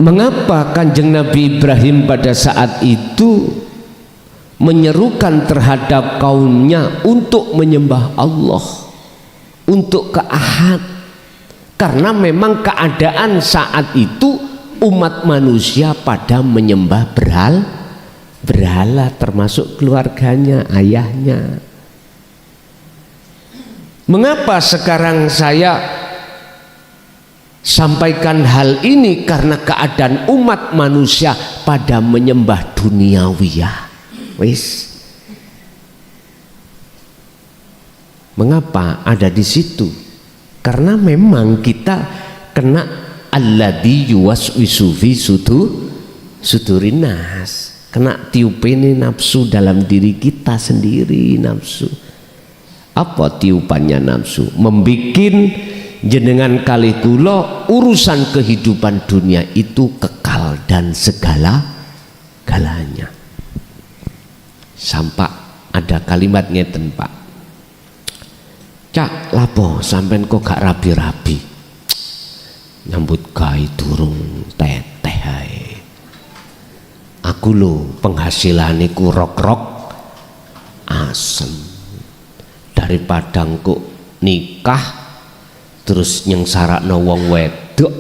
mengapa Kanjeng Nabi Ibrahim pada saat itu menyerukan terhadap kaumnya untuk menyembah Allah, untuk ke Ahad? Karena memang keadaan saat itu umat manusia pada menyembah berhala, termasuk keluarganya, ayahnya. Mengapa sekarang saya sampaikan hal ini? Karena keadaan umat manusia pada menyembah duniawiyah. Wis. Mengapa ada di situ? Karena memang kita kena alladzi yuwaswisu fi sudurin nas, kena tiupene nafsu dalam diri kita sendiri. Nafsu apa tiupannya? Nafsu membikin jenengan kali kula urusan kehidupan dunia itu kekal dan segala-galanya. Sampai ada kalimat ngeten, Pak, cak lapo sampean kok gak rabi-rabi, nyambut gawe durung teteh ae. Aku lho penghasilane ku rok-rok asem, daripada engko nikah terus nyengsarana wong wedok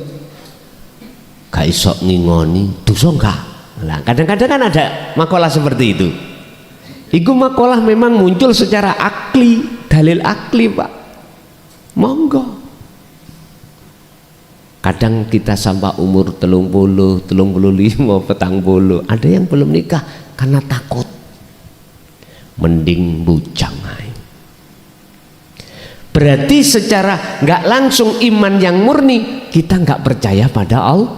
gak iso ngingoni, dosa enggak? Lah kadang-kadang kan ada makalah seperti itu. Iku makalah memang muncul secara akli, dalil akli, Pak. Monggo. Kadang kita sampai umur 30, 35, 40, ada yang belum nikah karena takut. Mending bujang ae. Berarti secara nggak langsung iman yang murni, kita nggak percaya pada Allah.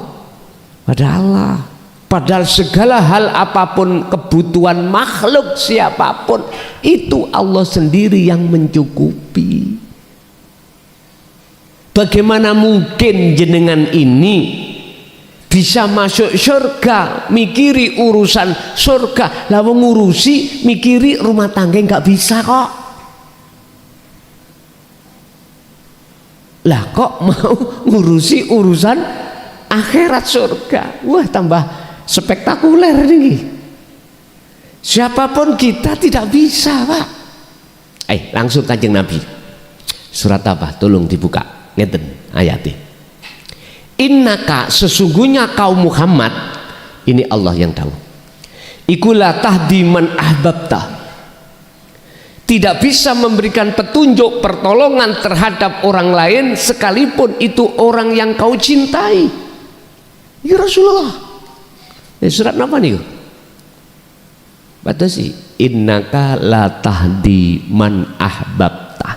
Padahal segala hal apapun, kebutuhan makhluk siapapun, itu Allah sendiri yang mencukupi. Bagaimana mungkin jenengan ini bisa masuk surga mikiri urusan surga, lalu ngurusi mikiri rumah tangga nggak bisa kok. Lah kok mau ngurusi urusan akhirat surga? Wah, tambah spektakuler nih. Siapapun kita tidak bisa, Pak. Langsung Kanjeng Nabi. Surat apa? Tolong dibuka. Ngeten ayatnya. Innaka, sesungguhnya kaum Muhammad, ini Allah yang tahu. Ikulah tahdi man ahbabta. Tidak bisa memberikan petunjuk pertolongan terhadap orang lain sekalipun itu orang yang kau cintai. Ya Rasulullah. Surat apa nih? Batasi innaka la tahdi man ahbabta.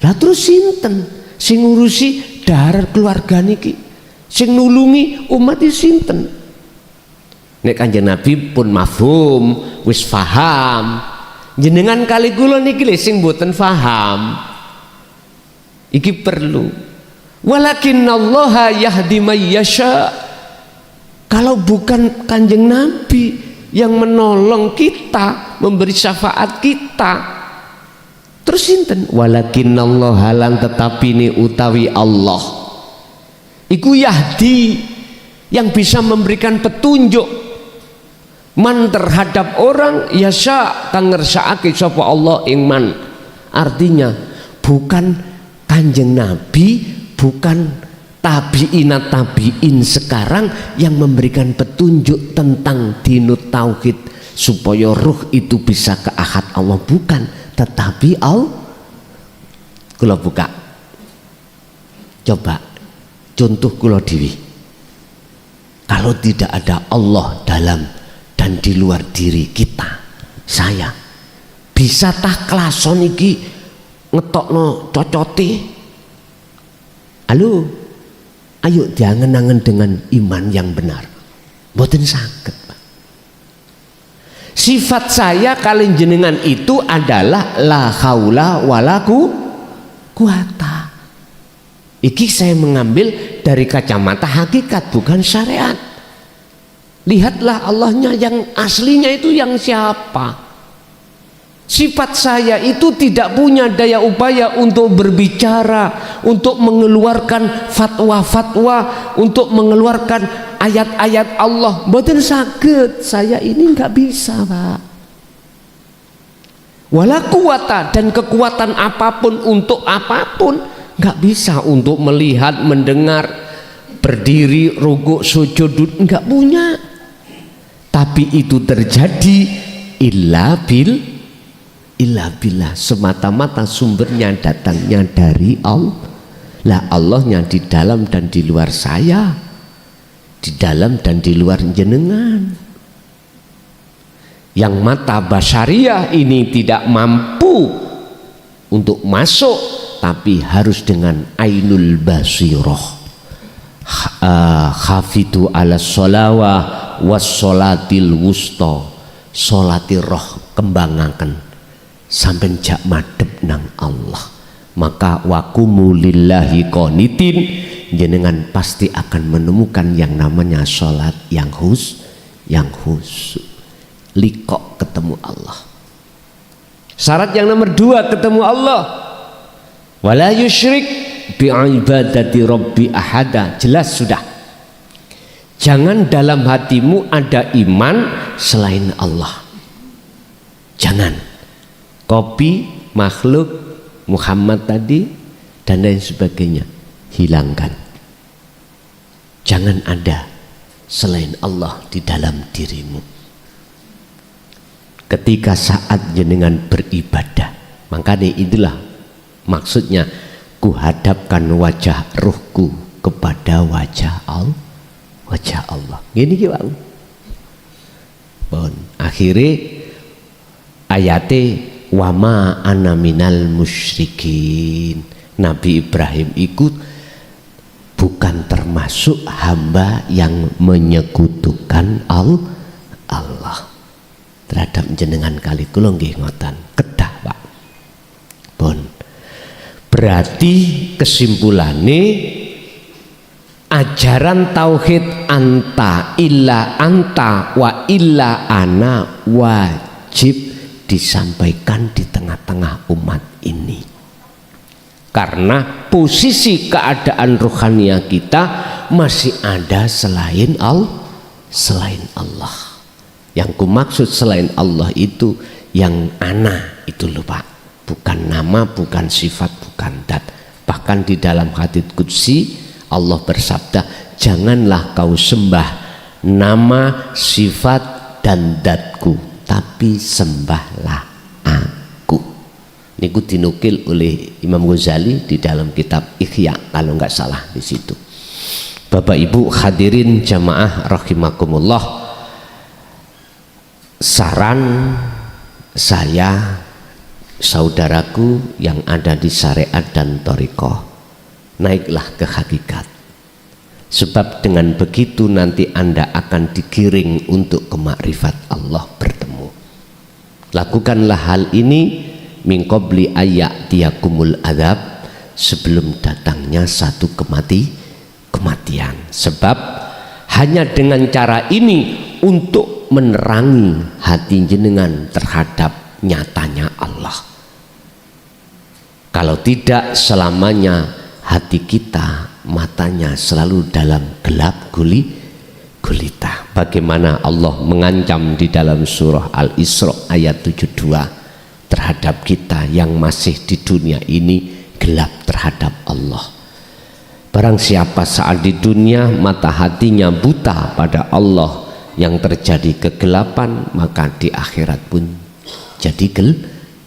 Lah terus sinten sing ngurusi daharan keluarga niki, sing nulungi umat iki sinten? Nek Kanjeng Nabi pun mafhum, wis paham. Jenengan kali kula niki lho sing mboten paham. Iki perlu. Walakinallaha yahdi may yasha. Kalau bukan Kanjeng Nabi yang menolong kita, memberi syafaat kita, terus sinten? Walakinallaha lan tetapi ni utawi Allah iku yahdi, yang bisa memberikan petunjuk man terhadap orang yasha kang ngersakake sapa Allah ing man. Artinya bukan Kanjeng Nabi, bukan tabi'inat tabi'in sekarang yang memberikan petunjuk tentang dinut tauhid supaya ruh itu bisa ke ahad Allah, bukan, tetapi Allah. Kula buka, coba contoh kula dewi. Kalau tidak ada Allah dalam dan di luar diri kita, saya bisa tak klason iki ngetokno cocote. Halo, ayo jangan-jangan dengan iman yang benar. Mboten saged, Pak. Sifat saya kalian jenengan itu adalah la haula wala quwata. Iki saya mengambil dari kacamata hakikat, bukan syariat. Lihatlah Allahnya yang aslinya itu yang siapa. Sifat saya itu tidak punya daya upaya untuk berbicara, untuk mengeluarkan fatwa-fatwa, untuk mengeluarkan ayat-ayat Allah. Mboten saged, saya ini nggak bisa, Pak. Wala quwata, dan kekuatan apapun untuk apapun nggak bisa untuk melihat, mendengar, berdiri, rukuk, sujud, nggak punya. Tapi itu terjadi illa billah, semata-mata sumbernya datangnya dari Allah. Lah Allahnya di dalam dan di luar saya, di dalam dan di luar jenengan. Yang mata basyariah ini tidak mampu untuk masuk, tapi harus dengan ainul basirah. Khafitu ala sholawah was sholatil wusta, sholatir roh kembangaken sampai jak madep nang Allah. Maka wakumu lillahi qanitin, jenengan pasti akan menemukan yang namanya sholat yang khusyuk, liqo, ketemu Allah. Syarat yang nomor 2 ketemu Allah, wala yusyrik bi ibadati rabbi ahada. Jelas sudah, jangan dalam hatimu ada iman selain Allah. Jangan kopi, makhluk, Muhammad tadi dan lain sebagainya, hilangkan. Jangan ada selain Allah di dalam dirimu. Ketika saat jenengan beribadah, makanya itulah maksudnya, ku hadapkan wajah ruhku kepada wajah Allah. Gini ki Pak. Bon, akhirnya ayate wama ana minal musyrikin. Nabi Ibrahim ikut bukan termasuk hamba yang menyekutukan Allah. Terhadap jenengan kali kula nggih ngoten, kedah Pak. Pun berarti kesimpulannya ajaran tauhid anta illa anta wa illa ana wajib disampaikan di tengah-tengah umat ini, karena posisi keadaan rohania kita masih ada selain Allah. Yang kumaksud selain Allah itu yang ana itu loh Pak, bukan nama, bukan sifat, bukan dat. Bahkan di dalam hadits qudsi Allah bersabda, janganlah kau sembah nama, sifat dan datku, tapi sembahlah aku. Niku dinukil oleh Imam Ghazali di dalam kitab Ihya kalau nggak salah di situ. Bapak Ibu hadirin jamaah rahimakumullah, saran saya saudaraku yang ada di syariat dan thariqah, naiklah ke hakikat. Sebab dengan begitu nanti Anda akan digiring untuk ke makrifat Allah, bertemu. Lakukanlah hal ini min qabli ayyatiyakumul adzab, sebelum datangnya satu kematian. Sebab hanya dengan cara ini untuk menerangi hati jenengan terhadap nyatanya Allah. Kalau tidak, selamanya hati kita matanya selalu dalam gelap gulita. Bagaimana Allah mengancam di dalam surah Al-Isra ayat 72 terhadap kita yang masih di dunia ini gelap terhadap Allah. Barang siapa saat di dunia mata hatinya buta pada Allah, yang terjadi kegelapan, maka di akhirat pun jadi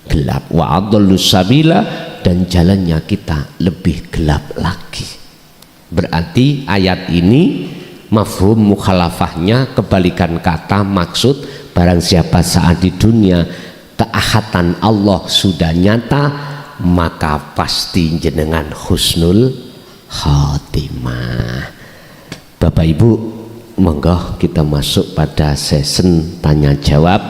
gelap. Wa adallu sabila, dan jalannya kita lebih gelap lagi. Berarti ayat ini mafhum mukhalafahnya kebalikan kata maksud, barang siapa saat di dunia keahatan Allah sudah nyata, maka pasti jenengan husnul khatimah. Bapak Ibu, monggo kita masuk pada sesi tanya jawab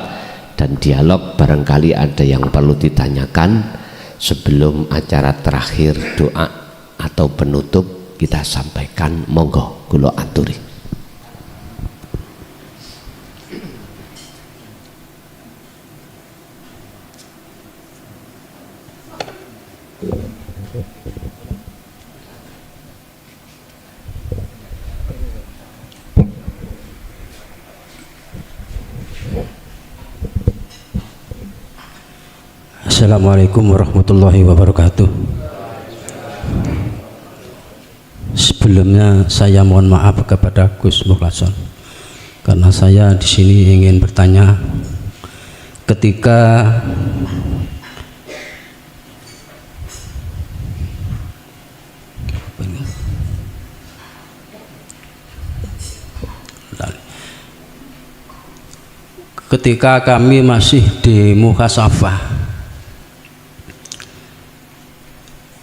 dan dialog. Barangkali ada yang perlu ditanyakan sebelum acara terakhir, doa atau penutup kita sampaikan. Monggo kula aturi. Assalamualaikum warahmatullahi wabarakatuh. Sebelumnya saya mohon maaf kepada Gus Mukhlason karena saya di sini ingin bertanya, ketika kami masih di muhasafah,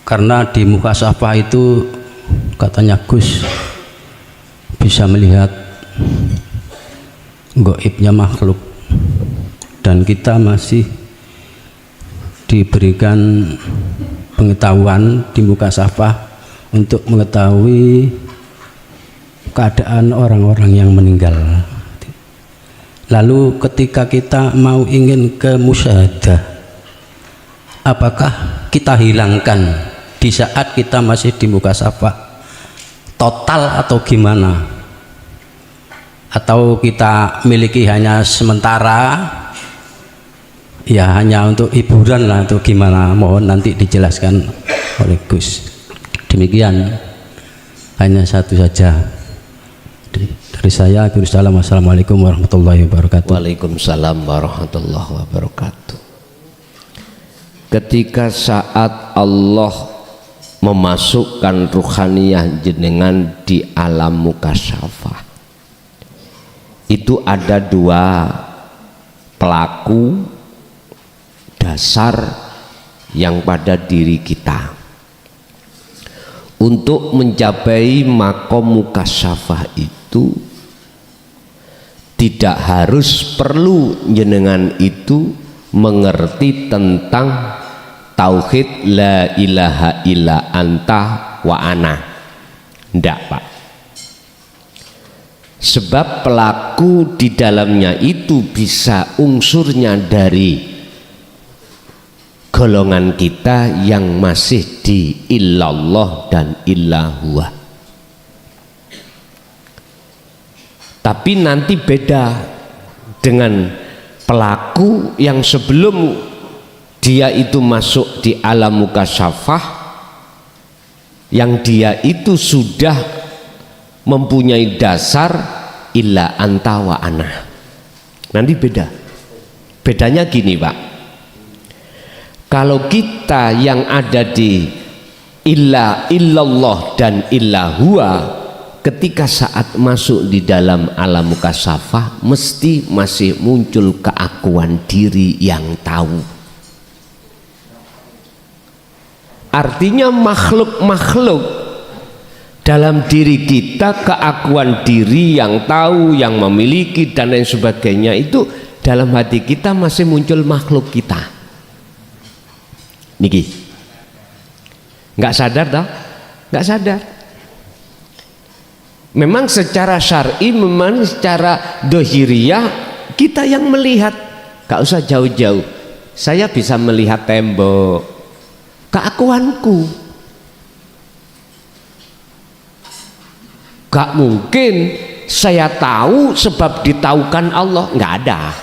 karena di muhasafah itu katanya Gus bisa melihat gaibnya makhluk, dan kita masih diberikan pengetahuan di muhasafah untuk mengetahui keadaan orang-orang yang meninggal. Lalu ketika kita mau ingin ke musyahadah, apakah kita hilangkan di saat kita masih di mukasafah total atau gimana? Atau kita miliki hanya sementara, ya hanya untuk hiburan lah atau gimana? Mohon nanti dijelaskan oleh Gus. Demikian, hanya satu saja dari saya. Assalamualaikum warahmatullahi wabarakatuh. Waalaikumsalam warahmatullahi wabarakatuh. Ketika saat Allah memasukkan ruhaniyah jenengan di alam mukasyafah, itu ada dua pelaku dasar yang pada diri kita. Untuk mencapai makom mukasyafah itu tidak harus perlu jenengan itu mengerti tentang tauhid la ilaha illa anta wa ana. Tidak, Pak. Sebab pelaku di dalamnya itu bisa unsurnya dari golongan kita yang masih di illallah dan illahuwa. Tapi nanti beda dengan pelaku yang sebelum dia itu masuk di alam mukasyafah, yang dia itu sudah mempunyai dasar illa anta wa ana. Nanti beda. Bedanya gini, Pak. Kalau kita yang ada di illallah dan illahuwa, ketika saat masuk di dalam alam mukasyafah mesti masih muncul keakuan diri yang tahu. Artinya makhluk-makhluk dalam diri kita, keakuan diri yang tahu, yang memiliki dan lain sebagainya, itu dalam hati kita masih muncul makhluk kita. Niki, nggak sadar dah, nggak sadar. Memang secara syar'i, memang secara dohiriyah kita yang melihat, nggak usah jauh-jauh. Saya bisa melihat tembok, keakuanku. Gak mungkin saya tahu sebab ditaukan Allah, nggak ada,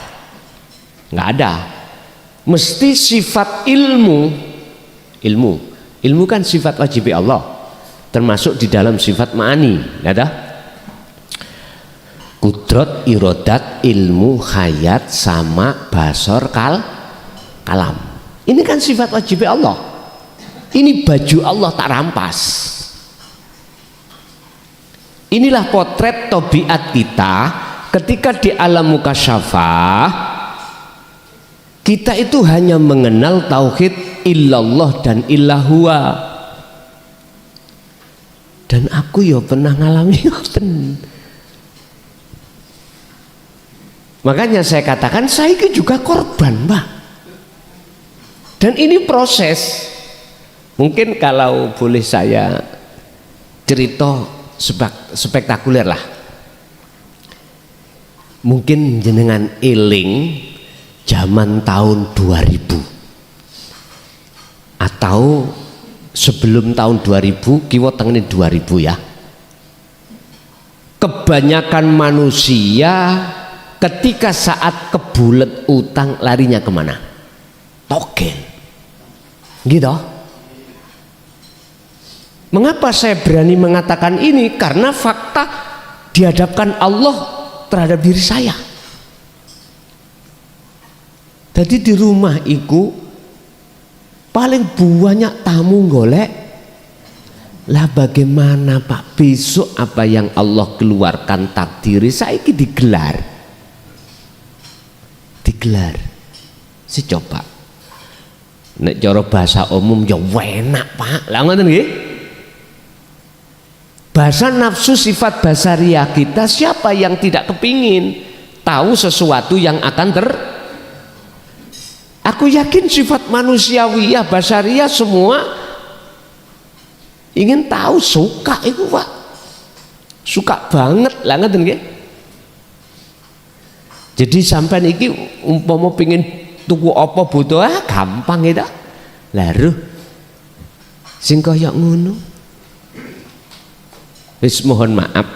nggak ada. Mesti sifat ilmu kan sifat wajib Allah, termasuk di dalam sifat ma'ani, ada kudrat, irodat, ilmu, hayat, sama, basor, kalam. Ini kan sifat wajib Allah. Ini baju Allah tak rampas. Inilah potret tabiat kita ketika di alam mukasyafah. Kita itu hanya mengenal tauhid illallah dan illahuwa. Dan aku ya pernah ngalami ngoten. Makanya saya katakan saya juga korban, Pak. Dan ini proses. Mungkin kalau boleh saya cerita spektakuler lah. Mungkin jenengan eling zaman tahun 2000 atau sebelum tahun 2000, kiwa tengene 2000 ya. Kebanyakan manusia ketika saat kebulet utang larinya kemana? Togen. Gitu. Mengapa saya berani mengatakan ini? Karena fakta dihadapkan Allah terhadap diri saya. Jadi di rumah itu paling banyak tamu golek. Lah bagaimana Pak, besok apa yang Allah keluarkan takdiri saiki digelar. Si coba. Nek cara bahasa umum ya enak Pak. Lah ngoten nggih. Bahasa nafsu sifat basariah kita, siapa yang tidak kepingin tahu sesuatu yang akan Aku yakin sifat manusiawiyah basariah semua ingin tahu, suka itu Pak, suka banget lah ngoten nggih. Jadi sampean iki umpama pengin tuku apa butuh gampang itu. Lalu sing kaya ngono wis mohon maaf.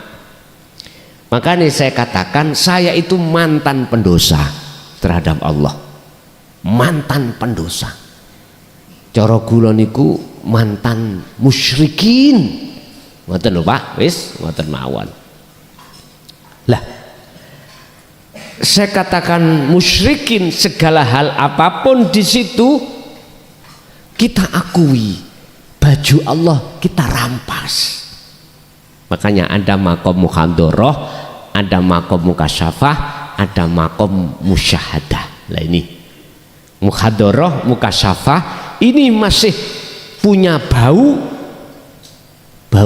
Makanya saya katakan saya itu mantan pendosa terhadap Allah. Mantan pendosa. Cara kula niku mantan musyrikin. Ngoten lho Pak, wis ngoten mawon. Lah saya katakan musyrikin, segala hal apapun di situ kita akui, baju Allah kita rampas. Makanya ada makom mukhadharah, ada makom mukasyafah, ada makom musyahadah. Lah ini mukhadharah, mukasyafah ini masih punya bau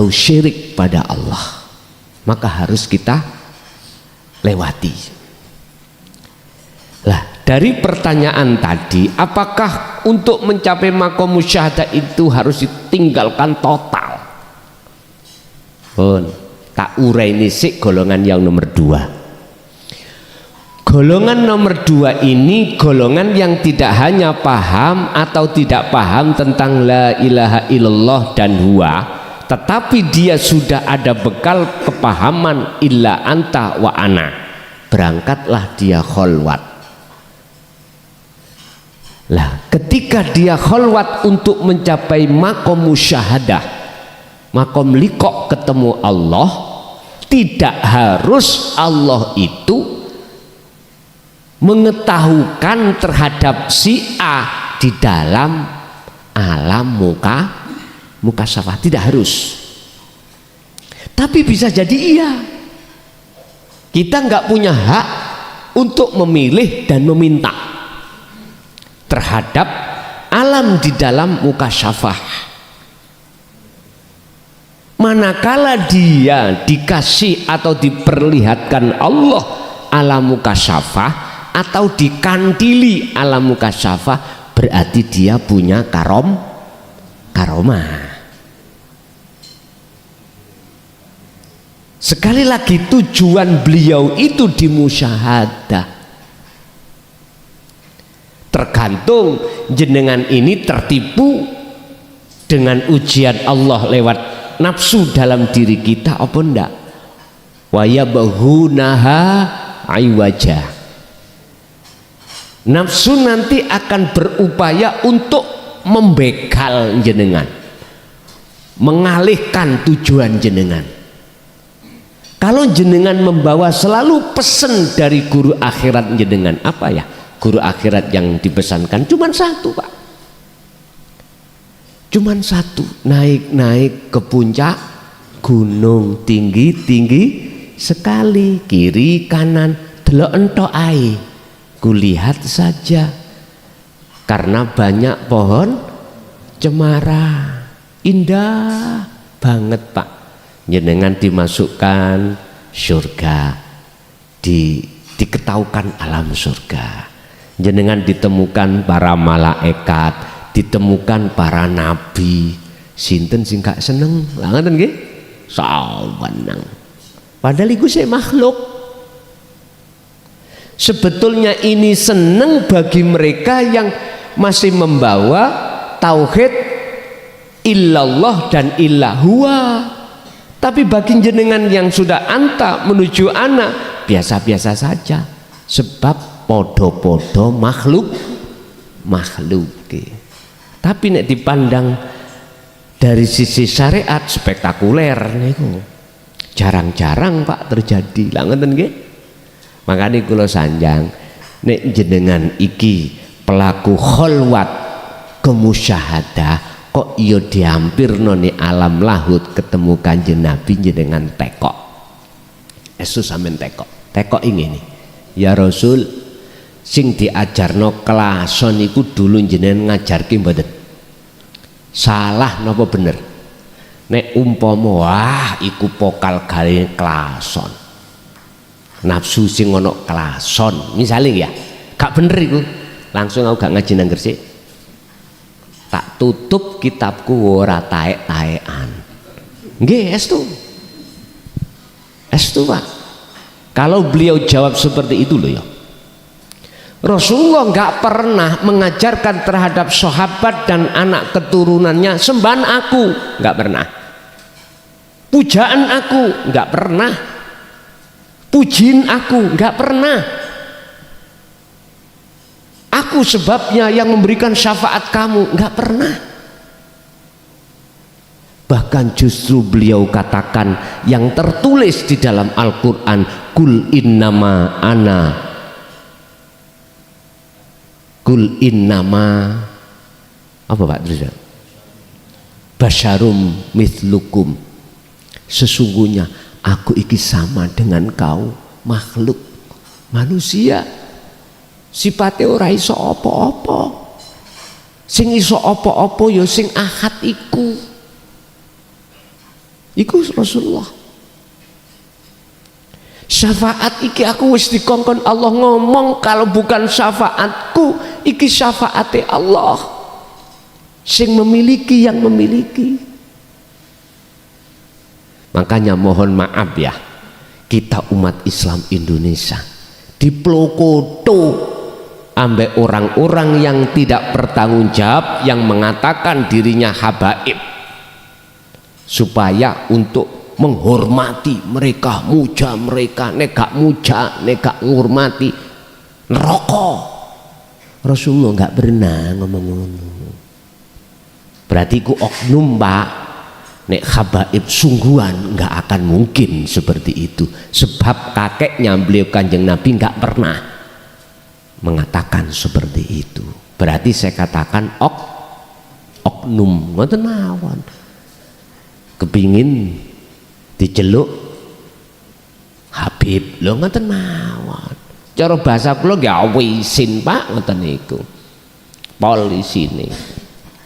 syirik pada Allah, maka harus kita lewati. Lah dari pertanyaan tadi, apakah untuk mencapai makom musyahadah itu harus ditinggalkan total? Tak urai sik golongan yang nomor 2. Golongan nomor 2 ini golongan yang tidak hanya paham atau tidak paham tentang la ilaha illallah dan huwa, tetapi dia sudah ada bekal kepahaman illa anta wa ana. Berangkatlah dia kholwat. Lah ketika dia kholwat untuk mencapai makom musyahadah, makom liqo ketemu Allah, tidak harus Allah itu mengetahukan terhadap si A di dalam alam muka syafah, tidak harus. Tapi bisa jadi iya. Kita nggak punya hak untuk memilih dan meminta terhadap alam di dalam muka syafah. Manakala dia dikasih atau diperlihatkan Allah alam mukasyafah atau dikantili alam mukasyafah, berarti dia punya karomah. Sekali lagi tujuan beliau itu di musyahadah. Tergantung jenengan ini tertipu dengan ujian Allah lewat nafsu dalam diri kita apa enggak. Wa yabghunaha aiwaja. Nafsu nanti akan berupaya untuk membegal jenengan, mengalihkan tujuan jenengan. Kalau jenengan membawa selalu pesan dari guru akhirat jenengan, apa ya guru akhirat yang dipesankan? Cuman satu Pak, cuman satu, naik-naik ke puncak gunung tinggi-tinggi sekali, kiri kanan delok entok ae, kulihat saja karena banyak pohon cemara, indah banget Pak. Jenengan dimasukkan surga, diketahukan alam surga, jenengan ditemukan para malaikat, ditemukan para nabi. Sinten sing gak seneng lah ngoten nggih? Sawenang. Padahal iku sik makhluk. Sebetulnya ini seneng bagi mereka yang masih membawa tauhid illallah dan illahua. Tapi bagi jenengan yang sudah anta menuju ana, biasa-biasa saja, sebab podo-podo makhluk. Tapi nek dipandang dari sisi syariat spektakuler niku jarang-jarang Pak terjadi. Lah ngoten nggih. Makanya kula sanjang nek jenengan iki pelaku kholwat kemusyahadah kok iya dihampirno ni alam lahut ketemu Kanjeng Nabi jenengan tekok. Estu sampean tekok ingin ya Rasul sing diajarno kelason iku dulu jenengan ngajarke mboten salah napa bener nek umpama wah iku pokal gawe kelason nafsu sing ono kelason misalnya ya gak bener iku langsung aku gak ngaji nang Gresik tak tutup kitabku ora taek-taekan nggih estu Pak kalau beliau jawab seperti itu loh ya Rasulullah nggak pernah mengajarkan terhadap sahabat dan anak keturunannya sembahan aku, nggak pernah. Pujaan aku nggak pernah. Pujiin aku nggak pernah. Aku sebabnya yang memberikan syafaat kamu nggak pernah. Bahkan justru beliau katakan yang tertulis di dalam Al-Quran, kul innama ana kul innama apa Pak terus basyarum mithlukum sesungguhnya aku iki sama dengan kau makhluk manusia sifatnya ora iso apa-apa sing iso apa-apa ya sing ahad iku Rasulullah. Syafaat iki aku wis dikongkon Allah ngomong kalau bukan syafaatku iki syafaate Allah sing memiliki yang memiliki. Makanya mohon maaf ya kita umat Islam Indonesia diplokoto ambek orang-orang yang tidak bertanggung jawab yang mengatakan dirinya habaib supaya untuk menghormati mereka, muja mereka, nek gak muja, nek gak menghormati neraka. Rasulullah gak pernah ngomong ngono. Berarti ku oknum Pak. Nek habaib sungguhan gak akan mungkin seperti itu. Sebab kakeknya beliau Kanjeng Nabi gak pernah mengatakan seperti itu. Berarti saya katakan oknum ngoten mawon. Kepingin diceluk Habib lho ngoten mawon cara bahasa kula nggih awisin Pak ngoten niku polisine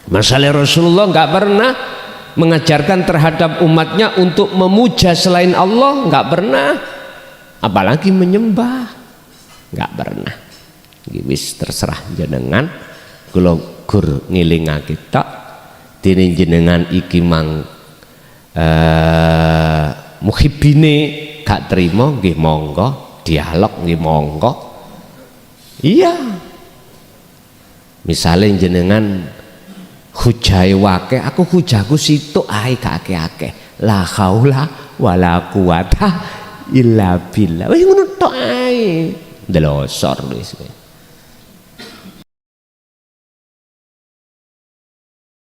masalah Rasulullah nggak pernah mengajarkan terhadap umatnya untuk memuja selain Allah nggak pernah apalagi menyembah nggak pernah wis terserah jenengan kula gur ngilingake tok dene jenengan iki mang muhibbine gak terima nggih monggo dialog nggih monggo iya misalnya jenengan hujai wake aku hujahku situ ae gak akeh-akeh la haula wala quwata illa billah wis ngono tok ae ndelosor wis